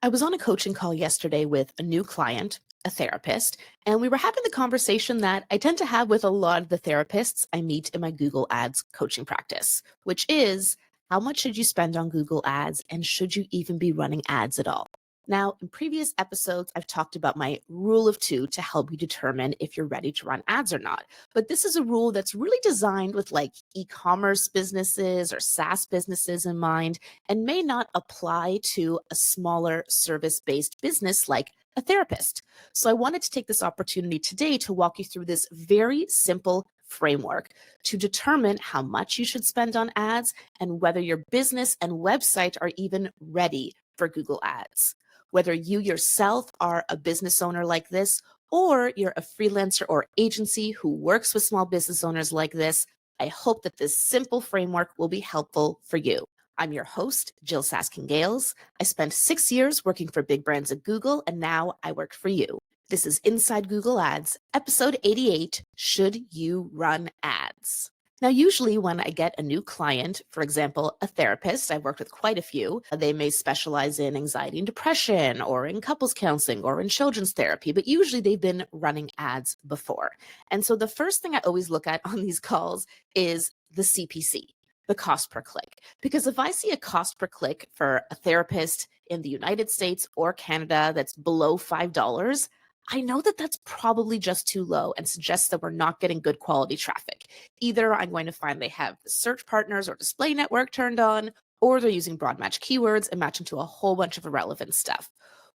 I was on a coaching call yesterday with a new client, a therapist, and we were having the conversation that I tend to have with a lot of the therapists I meet in my Google Ads coaching practice, which is how much should you spend on Google Ads and should you even be running ads at all? Now, in previous episodes, I've talked about my rule of two to help you determine if you're ready to run ads or not. But this is a rule that's really designed with like e commerce businesses or SaaS businesses in mind and may not apply to a smaller service based business like a therapist. So I wanted to take this opportunity today to walk you through this very simple framework to determine how much you should spend on ads and whether your business and website are even ready for Google Ads. Whether you yourself are a business owner like this, or you're a freelancer or agency who works with small business owners like this, I hope that this simple framework will be helpful for you. I'm your host, Jyll Saskin Gales. I spent 6 years working for big brands at Google, and now I work for you. This is Inside Google Ads, episode 88, Should You Run Ads? Now, usually when I get a new client, for example, a therapist, I've worked with quite a few, they may specialize in anxiety and depression or in couples counseling or in children's therapy, but usually they've been running ads before. And so the first thing I always look at on these calls is the CPC, the cost per click. Because if I see a cost per click for a therapist in the United States or Canada that's below $5, I know that that's probably just too low and suggests that we're not getting good quality traffic. Either I'm going to find they have the search partners or display network turned on, or they're using broad match keywords and matching to a whole bunch of irrelevant stuff.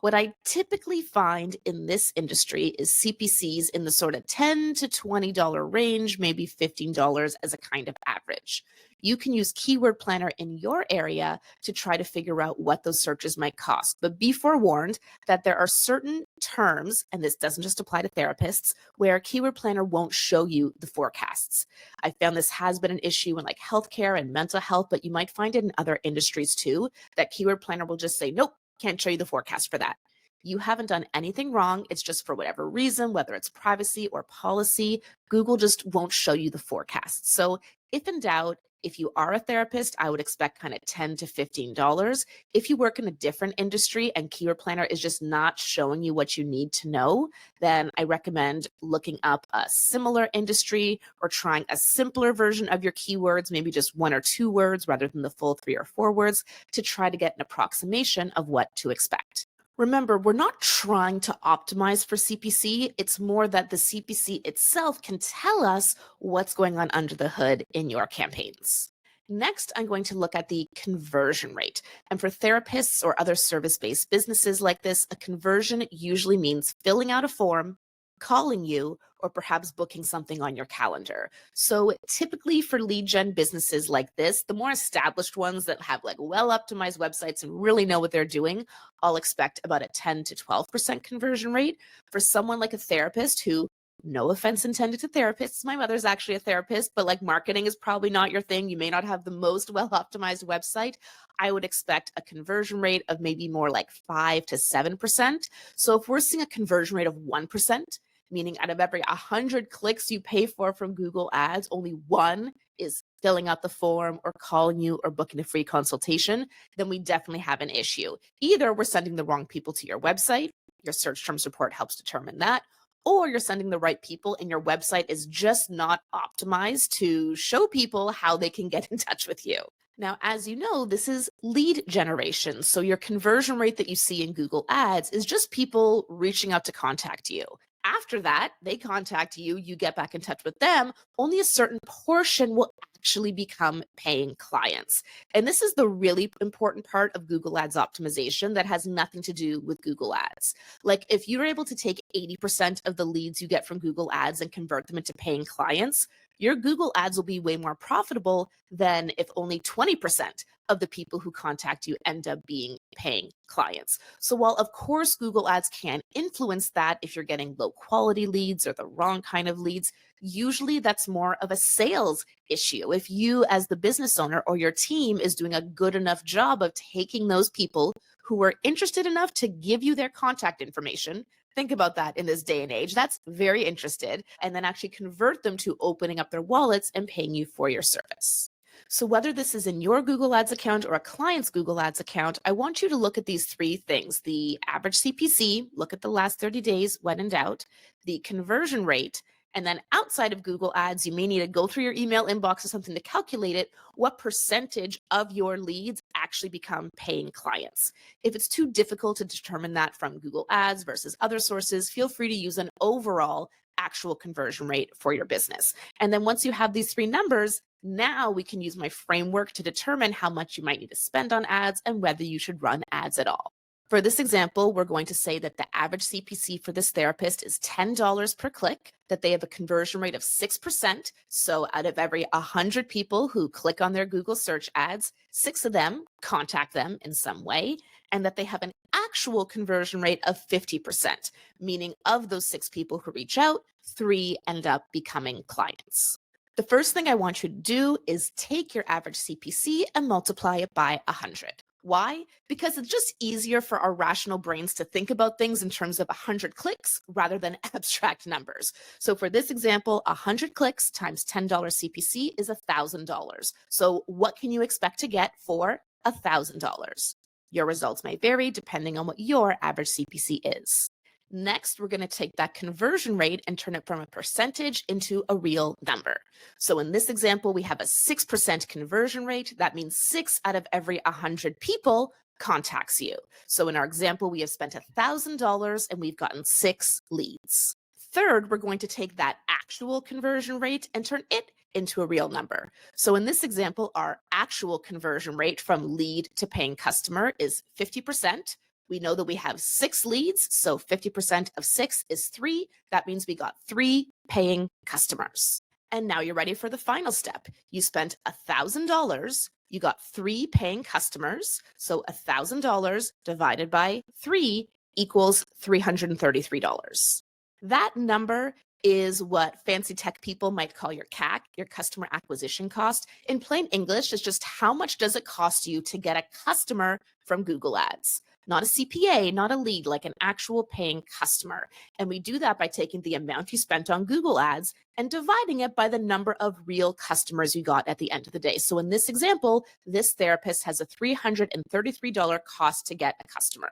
What I typically find in this industry is CPCs in the sort of $10 to $20 range, maybe $15 as a kind of average. You can use Keyword Planner in your area to try to figure out what those searches might cost. But be forewarned that there are certain terms, and this doesn't just apply to therapists, where Keyword Planner won't show you the forecasts. I found this has been an issue in like healthcare and mental health, but you might find it in other industries too, that Keyword Planner will just say, nope, can't show you the forecast for that. You haven't done anything wrong. It's just for whatever reason, whether it's privacy or policy, Google just won't show you the forecast. So if in doubt, if you are a therapist, I would expect kind of $10 to $15. If you work in a different industry and Keyword Planner is just not showing you what you need to know, then I recommend looking up a similar industry or trying a simpler version of your keywords, maybe just one or two words rather than the full 3 or 4 words, to try to get an approximation of what to expect. Remember, we're not trying to optimize for CPC. It's more that the CPC itself can tell us what's going on under the hood in your campaigns. Next, I'm going to look at the conversion rate. And for therapists or other service-based businesses like this, a conversion usually means filling out a form, calling you, or perhaps booking something on your calendar. So typically for lead gen businesses like this, the more established ones that have like well optimized websites and really know what they're doing, I'll expect about a 10 to 12% conversion rate. For someone like a therapist who, no offense intended to therapists, my mother's actually a therapist, but like marketing is probably not your thing. You may not have the most well optimized website. I would expect a conversion rate of maybe more like 5 to 7%. So if we're seeing a conversion rate of 1%, meaning out of every 100 clicks you pay for from Google Ads, only one is filling out the form or calling you or booking a free consultation, then we definitely have an issue. Either we're sending the wrong people to your website, your search terms report helps determine that, or you're sending the right people and your website is just not optimized to show people how they can get in touch with you. Now, as you know, this is lead generation. So your conversion rate that you see in Google Ads is just people reaching out to contact you. After that, they contact you, you get back in touch with them, only a certain portion will actually become paying clients. And this is the really important part of Google Ads optimization that has nothing to do with Google Ads. Like if you're able to take 80% of the leads you get from Google Ads and convert them into paying clients, your Google Ads will be way more profitable than if only 20% of the people who contact you end up being paying clients. So while of course Google Ads can influence that if you're getting low quality leads or the wrong kind of leads, usually that's more of a sales issue. If you as the business owner or your team is doing a good enough job of taking those people who are interested enough to give you their contact information, think about that in this day and age, that's very interested, and then actually convert them to opening up their wallets and paying you for your service. So whether this is in your Google Ads account or a client's Google Ads account, I want you to look at these three things: the average CPC, look at the last 30 days when in doubt, the conversion rate, and then outside of Google Ads, you may need to go through your email inbox or something to calculate it, what percentage of your leads actually become paying clients. If it's too difficult to determine that from Google Ads versus other sources, feel free to use an overall actual conversion rate for your business. And then once you have these three numbers, now we can use my framework to determine how much you might need to spend on ads and whether you should run ads at all. For this example, we're going to say that the average CPC for this therapist is $10 per click, that they have a conversion rate of 6%. So out of every 100 people who click on their Google search ads, 6 of them contact them in some way, and that they have an actual conversion rate of 50%, meaning of those 6 people who reach out, 3 end up becoming clients. The first thing I want you to do is take your average CPC and multiply it by 100. Why? Because it's just easier for our rational brains to think about things in terms of 100 clicks rather than abstract numbers. So for this example, 100 clicks times $10 CPC is $1,000. So what can you expect to get for $1,000? Your results may vary depending on what your average CPC is. Next, we're going to take that conversion rate and turn it from a percentage into a real number. So in this example, we have a 6% conversion rate. That means 6 out of every 100 people contacts you. So in our example, we have spent $1,000 and we've gotten 6 leads. Third, we're going to take that actual conversion rate and turn it into a real number. So in this example, our actual conversion rate from lead to paying customer is 50%. We know that we have 6 leads, so 50% of 6 is 3. That means we got 3 paying customers. And now you're ready for the final step. You spent $1,000, you got 3 paying customers, so $1,000 divided by 3 equals $333. That number is what fancy tech people might call your CAC, your customer acquisition cost. In plain English, it's just how much does it cost you to get a customer from Google Ads. Not a CPA, not a lead, like an actual paying customer. And we do that by taking the amount you spent on Google Ads and dividing it by the number of real customers you got at the end of the day. So in this example, this therapist has a $333 cost to get a customer.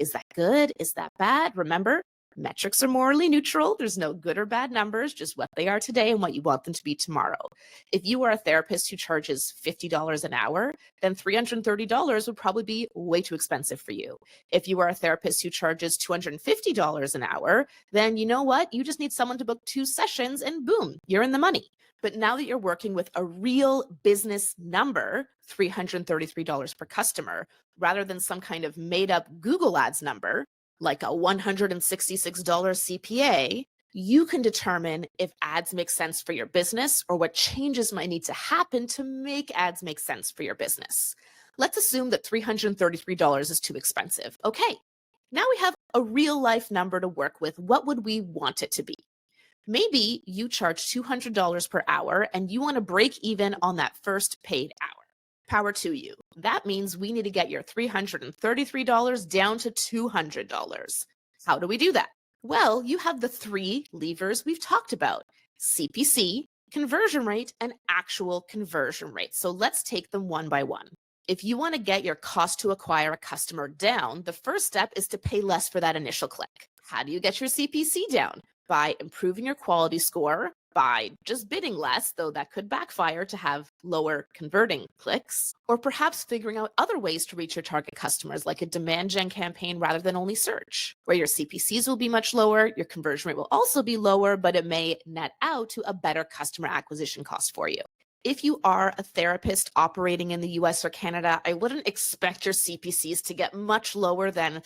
Is that good? Is that bad? Remember, metrics are morally neutral. There's no good or bad numbers, just what they are today and what you want them to be tomorrow. If you are a therapist who charges $50 an hour, then $330 would probably be way too expensive for you. If you are a therapist who charges $250 an hour, then you know what? You just need someone to book 2 sessions and boom, you're in the money. But now that you're working with a real business number, $333 per customer, rather than some kind of made up Google Ads number, like a $166 CPA, you can determine if ads make sense for your business or what changes might need to happen to make ads make sense for your business. Let's assume that $333 is too expensive. Okay, now we have a real life number to work with. What would we want it to be? Maybe you charge $200 per hour and you want to break even on that first paid hour. Power to you. That means we need to get your $333 down to $200. How do we do that? Well, you have the 3 levers we've talked about: CPC, conversion rate, and actual conversion rate. So let's take them one by one. If you want to get your cost to acquire a customer down, the first step is to pay less for that initial click. How do you get your CPC down? By improving your quality score, by just bidding less, though that could backfire to have lower converting clicks, or perhaps figuring out other ways to reach your target customers, like a demand gen campaign rather than only search, where your CPCs will be much lower, your conversion rate will also be lower, but it may net out to a better customer acquisition cost for you. If you are a therapist operating in the US or Canada, I wouldn't expect your CPCs to get much lower than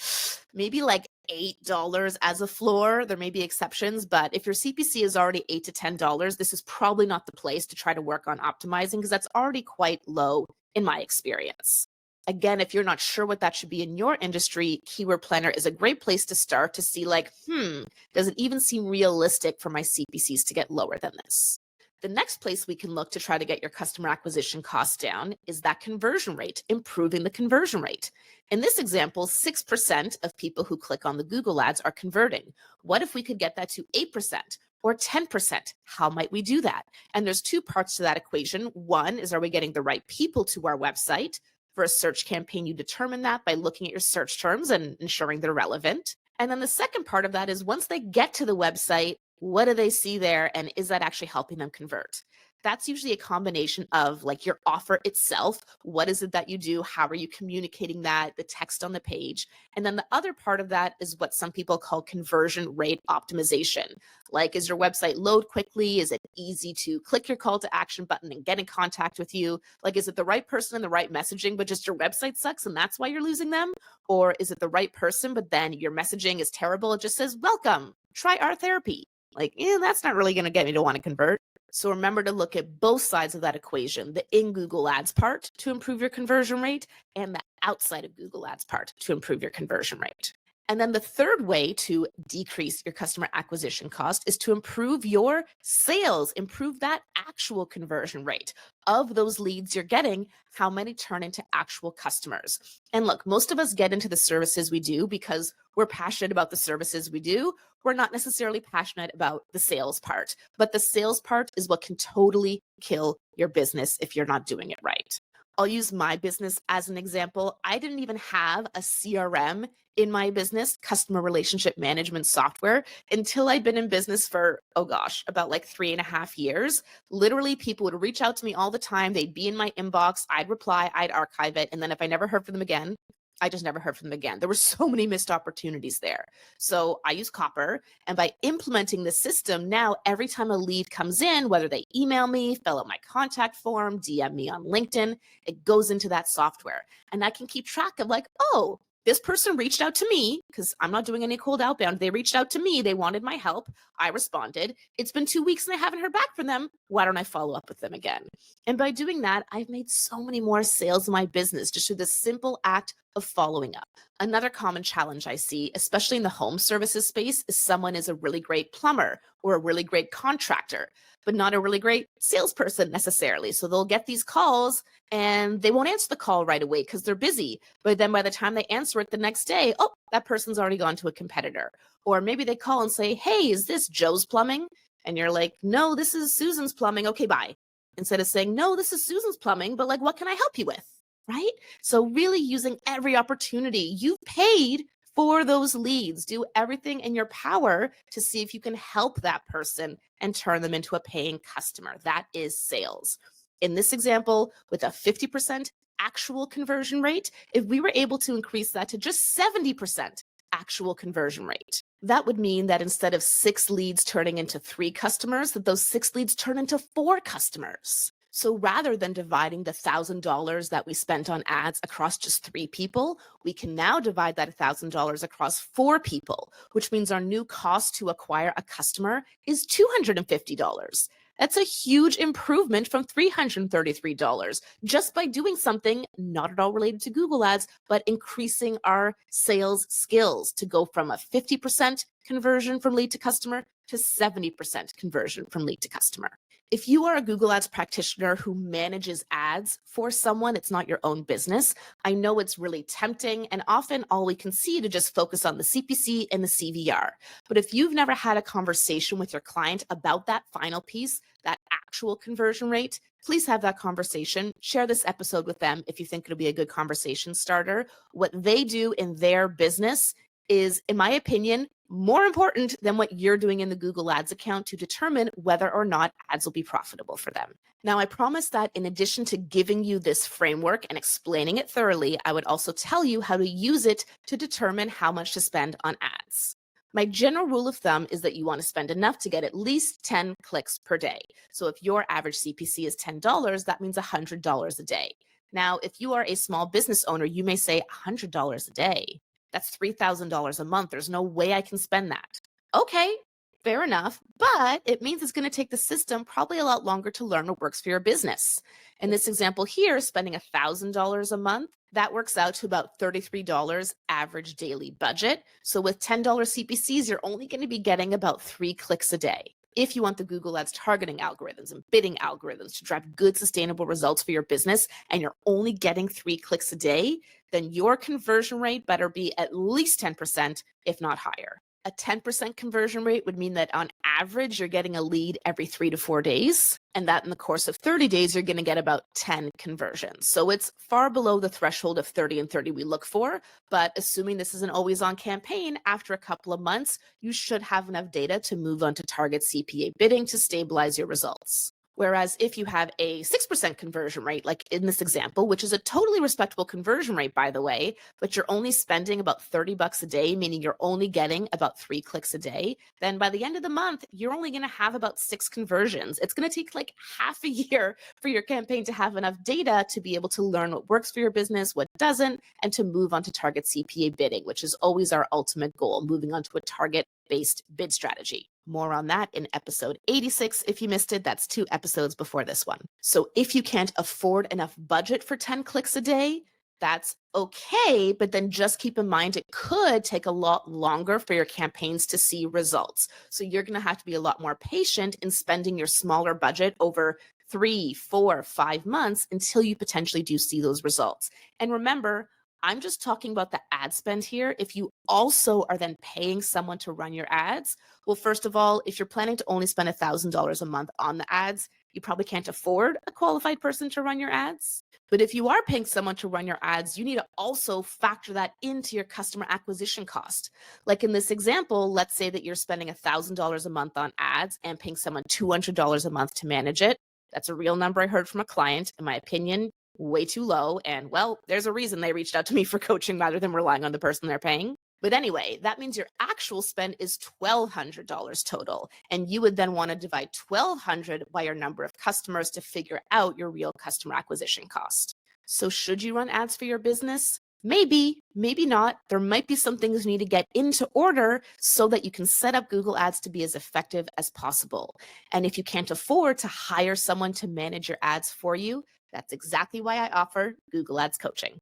maybe like $8 as a floor. There may be exceptions, but if your CPC is already $8 to $10, this is probably not the place to try to work on optimizing, because that's already quite low in my experience. Again, if you're not sure what that should be in your industry, Keyword Planner is a great place to start to see like, does it even seem realistic for my CPCs to get lower than this? The next place we can look to try to get your customer acquisition costs down is that conversion rate, improving the conversion rate. In this example, 6% of people who click on the Google ads are converting. What if we could get that to 8%? or 10%? How might we do that? And there's two parts to that equation. One is, are we getting the right people to our website? For a search campaign, you determine that by looking at your search terms and ensuring they're relevant. And then the second part of that is, once they get to the website, what do they see there? And is that actually helping them convert? That's usually a combination of like your offer itself. What is it that you do? How are you communicating that? The text on the page. And then the other part of that is what some people call conversion rate optimization. Like, is your website load quickly? Is it easy to click your call to action button and get in contact with you? Like, is it the right person and the right messaging, but just your website sucks and that's why you're losing them? Or is it the right person, but then your messaging is terrible? It just says, welcome, try our therapy. Like, that's not really going to get me to want to convert. So remember to look at both sides of that equation, the in Google Ads part to improve your conversion rate and the outside of Google Ads part to improve your conversion rate. And then the third way to decrease your customer acquisition cost is to improve your sales, improve that actual conversion rate of those leads you're getting, how many turn into actual customers. And look, most of us get into the services we do because we're passionate about the services we do. We're not necessarily passionate about the sales part, but the sales part is what can totally kill your business if you're not doing it right. I'll use my business as an example. I didn't even have a CRM in my business, customer relationship management software, until I'd been in business for, about like 3.5 years. Literally, people would reach out to me all the time. They'd be in my inbox. I'd reply, I'd archive it. And then if I never heard from them again, I just never heard from them again. There were so many missed opportunities there. So I use Copper. And by implementing the system, now every time a lead comes in, whether they email me, fill out my contact form, DM me on LinkedIn, it goes into that software. And I can keep track of like, oh, this person reached out to me because I'm not doing any cold outbound. They reached out to me. They wanted my help. I responded. It's been 2 weeks and I haven't heard back from them. Why don't I follow up with them again? And by doing that, I've made so many more sales in my business just through this simple act of following up. Another common challenge I see, especially in the home services space, is someone is a really great plumber or a really great contractor, but not a really great salesperson necessarily. So they'll get these calls and they won't answer the call right away because they're busy. But then by the time they answer it the next day, oh, that person's already gone to a competitor. Or maybe they call and say, hey, is this Joe's Plumbing? And you're like, no, this is Susan's Plumbing. Okay, bye. Instead of saying, no, this is Susan's Plumbing, but like, what can I help you with? Right? So really using every opportunity. You've paid for those leads. Do everything in your power to see if you can help that person and turn them into a paying customer. That is sales. In this example, with a 50% actual conversion rate, if we were able to increase that to just 70% actual conversion rate, that would mean that instead of 6 leads turning into 3 customers, that those 6 leads turn into 4 customers. So rather than dividing the $1,000 that we spent on ads across just 3 people, we can now divide that $1,000 across 4 people, which means our new cost to acquire a customer is $250. That's a huge improvement from $333 just by doing something not at all related to Google Ads, but increasing our sales skills to go from a 50% conversion from lead to customer to 70% conversion from lead to customer. If you are a Google Ads practitioner who manages ads for someone, it's not your own business, I know it's really tempting and often all we can see to just focus on the CPC and the CVR. But if you've never had a conversation with your client about that final piece, that actual conversion rate, please have that conversation. Share this episode with them if you think it'll be a good conversation starter. What they do in their business is, in my opinion, more important than what you're doing in the Google Ads account to determine whether or not ads will be profitable for them. Now, I promise that in addition to giving you this framework and explaining it thoroughly, I would also tell you how to use it to determine how much to spend on ads. My general rule of thumb is that you want to spend enough to get at least 10 clicks per day. So if your average CPC is $10, that means $100 a day. Now, if you are a small business owner, you may say $100 a day. That's $3,000 a month. There's no way I can spend that. Okay, fair enough, but it means it's going to take the system probably a lot longer to learn what works for your business. In this example here, spending $1,000 a month, that works out to about $33 average daily budget. So with $10 CPCs, you're only going to be getting about 3 clicks a day. If you want the Google Ads targeting algorithms and bidding algorithms to drive good, sustainable results for your business, and you're only getting 3 clicks a day, then your conversion rate better be at least 10%, if not higher. A 10% conversion rate would mean that on average, you're getting a lead every 3 to 4 days, and that in the course of 30 days, you're going to get about 10 conversions. So it's far below the threshold of 30 and 30 we look for, but assuming this is an always on campaign, after a couple of months, you should have enough data to move on to target CPA bidding to stabilize your results. Whereas if you have a 6% conversion rate, like in this example, which is a totally respectable conversion rate, by the way, but you're only spending about $30 a day, meaning you're only getting about 3 clicks a day, then by the end of the month, you're only going to have about 6 conversions. It's going to take like half a year for your campaign to have enough data to be able to learn what works for your business, what doesn't, and to move on to target CPA bidding, which is always our ultimate goal, moving on to a target-based bid strategy. More on that in episode 86. If you missed it, that's 2 episodes before this one. So if you can't afford enough budget for 10 clicks a day, that's okay, but then just keep in mind it could take a lot longer for your campaigns to see results. So you're going to have to be a lot more patient in spending your smaller budget over 3, 4, 5 months until you potentially do see those results. And remember, I'm just talking about the ad spend here. If you also are then paying someone to run your ads, well, first of all, if you're planning to only spend $1,000 a month on the ads, you probably can't afford a qualified person to run your ads. But if you are paying someone to run your ads, you need to also factor that into your customer acquisition cost. Like in this example, let's say that you're spending $1,000 a month on ads and paying someone $200 a month to manage it. That's a real number I heard from a client. In my opinion, way too low. And well, there's a reason they reached out to me for coaching rather than relying on the person they're paying. But anyway, that means your actual spend is $1,200 total. And you would then want to divide 1,200 by your number of customers to figure out your real customer acquisition cost. So should you run ads for your business? Maybe, maybe not. There might be some things you need to get into order so that you can set up Google Ads to be as effective as possible. And if you can't afford to hire someone to manage your ads for you, that's exactly why I offer Google Ads coaching.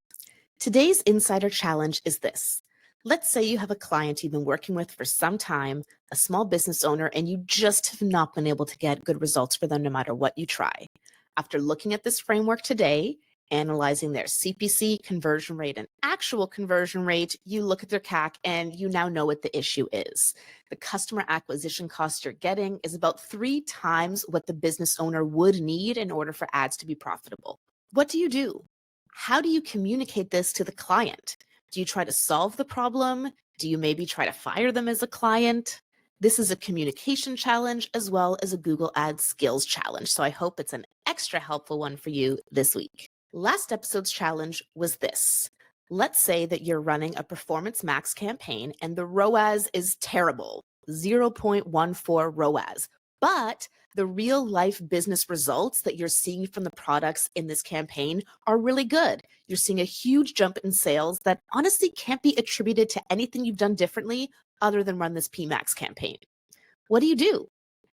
Today's insider challenge is this. Let's say you have a client you've been working with for some time, a small business owner, and you just have not been able to get good results for them no matter what you try. After looking at this framework today, analyzing their CPC, conversion rate, and actual conversion rate, you look at their CAC and you now know what the issue is. The customer acquisition cost you're getting is about 3 times what the business owner would need in order for ads to be profitable. What do you do? How do you communicate this to the client? Do you try to solve the problem? Do you maybe try to fire them as a client? This is a communication challenge as well as a Google Ads skills challenge, so I hope it's an extra helpful one for you this week. Last episode's challenge was this. Let's say that you're running a Performance Max campaign and the ROAS is terrible, 0.14 ROAS, but the real life business results that you're seeing from the products in this campaign are really good. You're seeing a huge jump in sales that honestly can't be attributed to anything you've done differently other than run this PMax campaign. What do? Do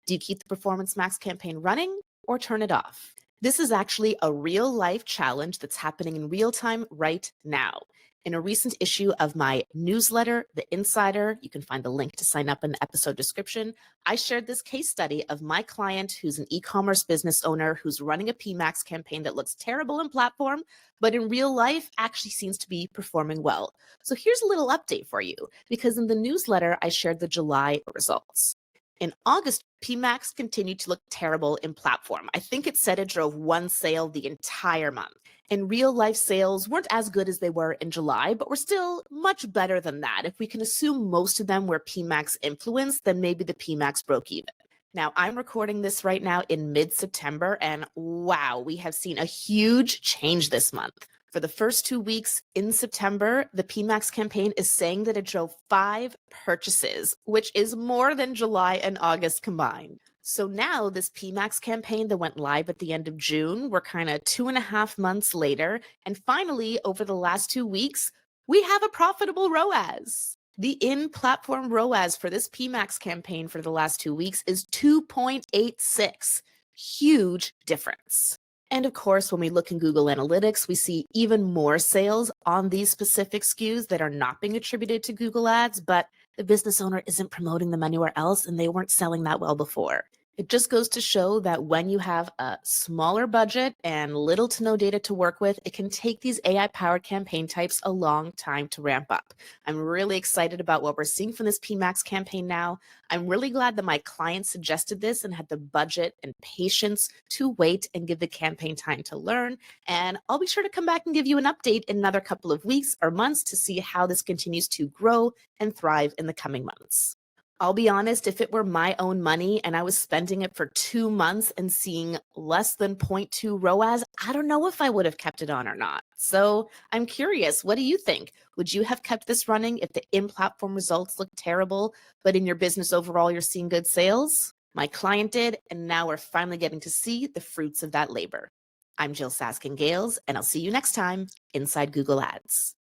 you keep the Performance Max campaign running or turn it off? This is actually a real life challenge that's happening in real time right now. In a recent issue of my newsletter, The Insider, you can find the link to sign up in the episode description. I shared this case study of my client who's an e-commerce business owner who's running a PMax campaign that looks terrible in platform, but in real life actually seems to be performing well. So here's a little update for you, because in the newsletter, I shared the July results. In August, PMax continued to look terrible in platform. I think it said it drove 1 sale the entire month. And real life sales weren't as good as they were in July, but were still much better than that. If we can assume most of them were PMax influenced, then maybe the PMax broke even. Now, I'm recording this right now in mid-September, and wow, we have seen a huge change this month. For the first 2 weeks in September, the PMax campaign is saying that it drove 5 purchases, which is more than July and August combined. So now this PMax campaign that went live at the end of June, we're kind of 2.5 months later. And finally, over the last 2 weeks, we have a profitable ROAS. The in-platform ROAS for this PMax campaign for the last 2 weeks is 2.86. Huge difference. And of course, when we look in Google Analytics, we see even more sales on these specific SKUs that are not being attributed to Google Ads, but the business owner isn't promoting them anywhere else and they weren't selling that well before. It just goes to show that when you have a smaller budget and little to no data to work with, it can take these AI powered campaign types a long time to ramp up. I'm really excited about what we're seeing from this PMAX campaign now. I'm really glad that my client suggested this and had the budget and patience to wait and give the campaign time to learn. And I'll be sure to come back and give you an update in another couple of weeks or months to see how this continues to grow and thrive in the coming months. I'll be honest, if it were my own money and I was spending it for 2 months and seeing less than zero point 0.2 ROAS, I don't know if I would have kept it on or not. So I'm curious, what do you think? Would you have kept this running if the in platform results look terrible, but in your business overall, you're seeing good sales? My client did, and now we're finally getting to see the fruits of that labor. I'm Jyll Saskin Gales, and I'll see you next time inside Google Ads.